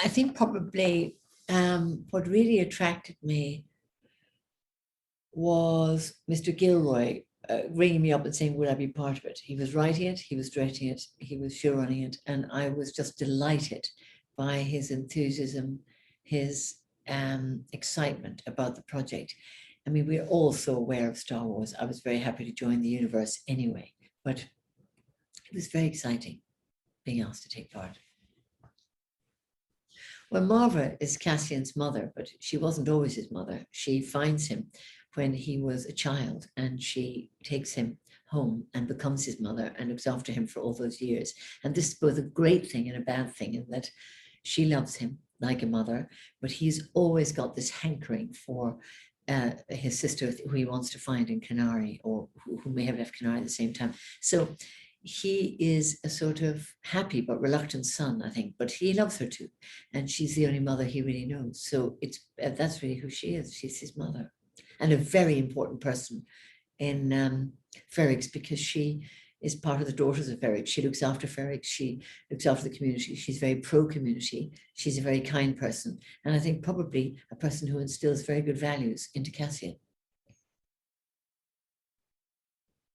I think probably what really attracted me was Mr. Gilroy ringing me up and saying, would I be part of it? He was writing it, he was directing it, he was showrunning it, and I was just delighted by his enthusiasm, his excitement about the project. I mean, we're all so aware of Star Wars. I was very happy to join the universe anyway, but it was very exciting being asked to take part. Well, Marva is Cassian's mother, but she wasn't always his mother. She finds him when he was a child, and she takes him home and becomes his mother and looks after him for all those years. And this is both a great thing and a bad thing, in that she loves him like a mother, but he's always got this hankering for his sister, who he wants to find in Canary, or who may have left Canary at the same time. So he is a sort of happy but reluctant son, I think, but he loves her too. And she's the only mother he really knows. So that's really who she is. She's his mother, and a very important person in Ferrix, because she is part of the Daughters of Ferrix. She looks after Ferrix. She looks after the community. She's very pro-community. She's a very kind person. And I think probably a person who instills very good values into Cassian.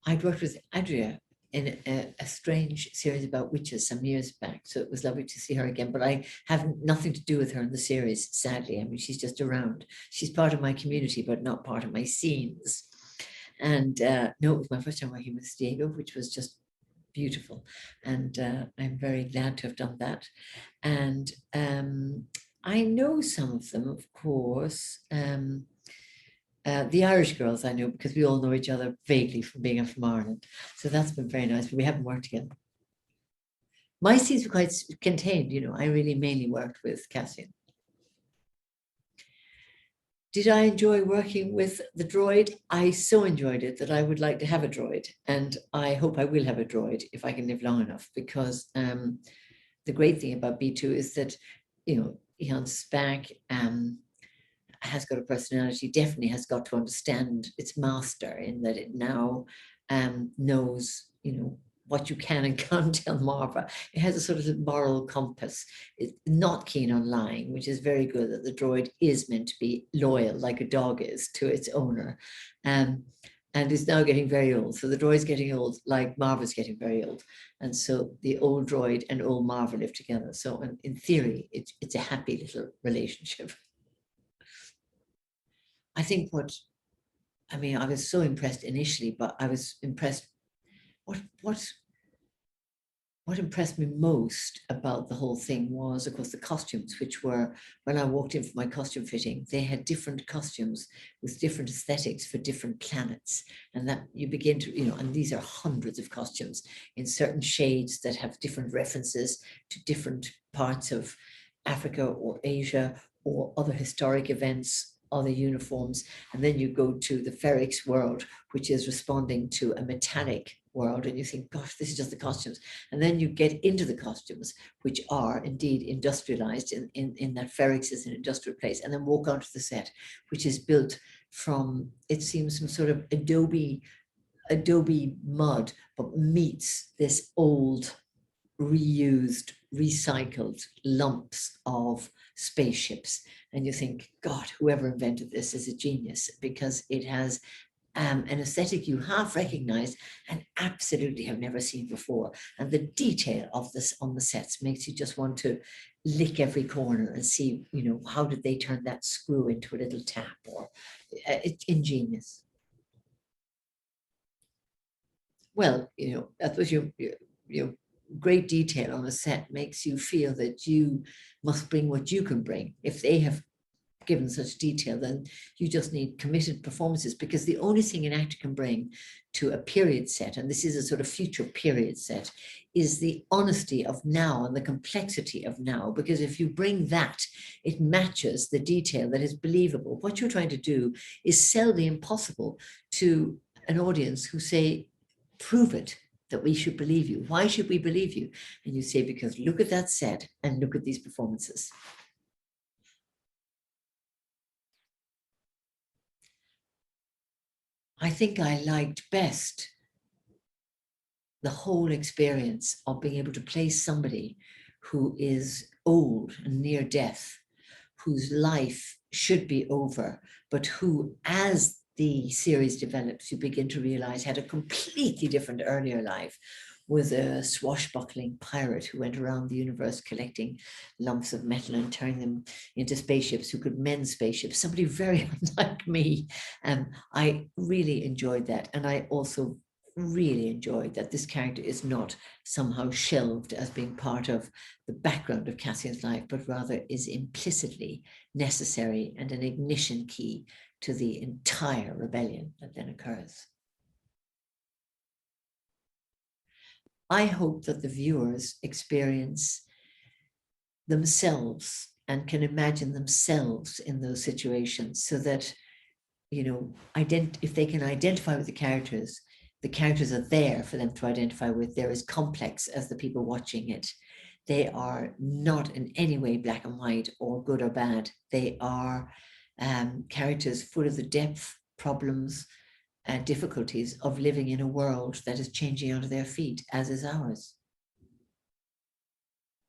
I'd worked with Adria in a strange series about witches some years back. So it was lovely to see her again, but I have nothing to do with her in the series, sadly. I mean, she's just around. She's part of my community, but not part of my scenes. And no, it was my first time working with Diego, which was just beautiful. And I'm very glad to have done that. And I know some of them, of course. The Irish girls I know, because we all know each other vaguely from being from Ireland. So that's been very nice, but we haven't worked together. My scenes were quite contained, you know. I really mainly worked with Cassian. Did I enjoy working with the droid? I so enjoyed it that I would like to have a droid. And I hope I will have a droid if I can live long enough, because the great thing about B2 is that, you know, Jan Spack has got a personality, definitely has got to understand its master, in that it now knows, you know, what you can and can't tell Marva. It has a sort of moral compass. It's not keen on lying, which is very good, that the droid is meant to be loyal, like a dog is to its owner, and is now getting very old. So the droid's getting old, like Marva's getting very old. And so the old droid and old Marva live together. So in theory, it's a happy little relationship. I think I mean, I was so impressed initially, but I was impressed. What impressed me most about the whole thing was, of course, the costumes, which were, when I walked in for my costume fitting, they had different costumes with different aesthetics for different planets. And that you begin to, you know, and these are hundreds of costumes in certain shades that have different references to different parts of Africa or Asia or other historic events, other uniforms. And then you go to the Ferrix world, which is responding to a metallic world, and you think, gosh, this is just the costumes. And then you get into the costumes, which are indeed industrialized in that Ferrix is an industrial place, and then walk onto the set, which is built from, it seems, some sort of adobe mud, but meets this old, reused, recycled lumps of spaceships. And you think, God, whoever invented this is a genius, because it has an aesthetic you half recognize and absolutely have never seen before. And the detail of this on the sets makes you just want to lick every corner and see, you know, how did they turn that screw into a little tap? Or it's ingenious. Well, you know, that was your great detail on a set makes you feel that you must bring what you can bring. If they have given such detail, then you just need committed performances, because the only thing an actor can bring to a period set, and this is a sort of future period set, is the honesty of now and the complexity of now. Because if you bring that, it matches the detail that is believable. What you're trying to do is sell the impossible to an audience who say, prove it, that we should believe you. Why should we believe you? And you say, because look at that set and look at these performances. I think I liked best the whole experience of being able to play somebody who is old and near death, whose life should be over, but who, as the series develops, you begin to realize had a completely different earlier life, was a swashbuckling pirate who went around the universe collecting lumps of metal and turning them into spaceships, who could mend spaceships, somebody very unlike me. I really enjoyed that. And I also really enjoyed that this character is not somehow shelved as being part of the background of Cassian's life, but rather is implicitly necessary and an ignition key to the entire rebellion that then occurs. I hope that the viewers experience themselves and can imagine themselves in those situations, so that, you know, if they can identify with the characters are there for them to identify with. They're as complex as the people watching it. They are not in any way black and white or good or bad. They are characters full of the depth, problems, and difficulties of living in a world that is changing under their feet, as is ours.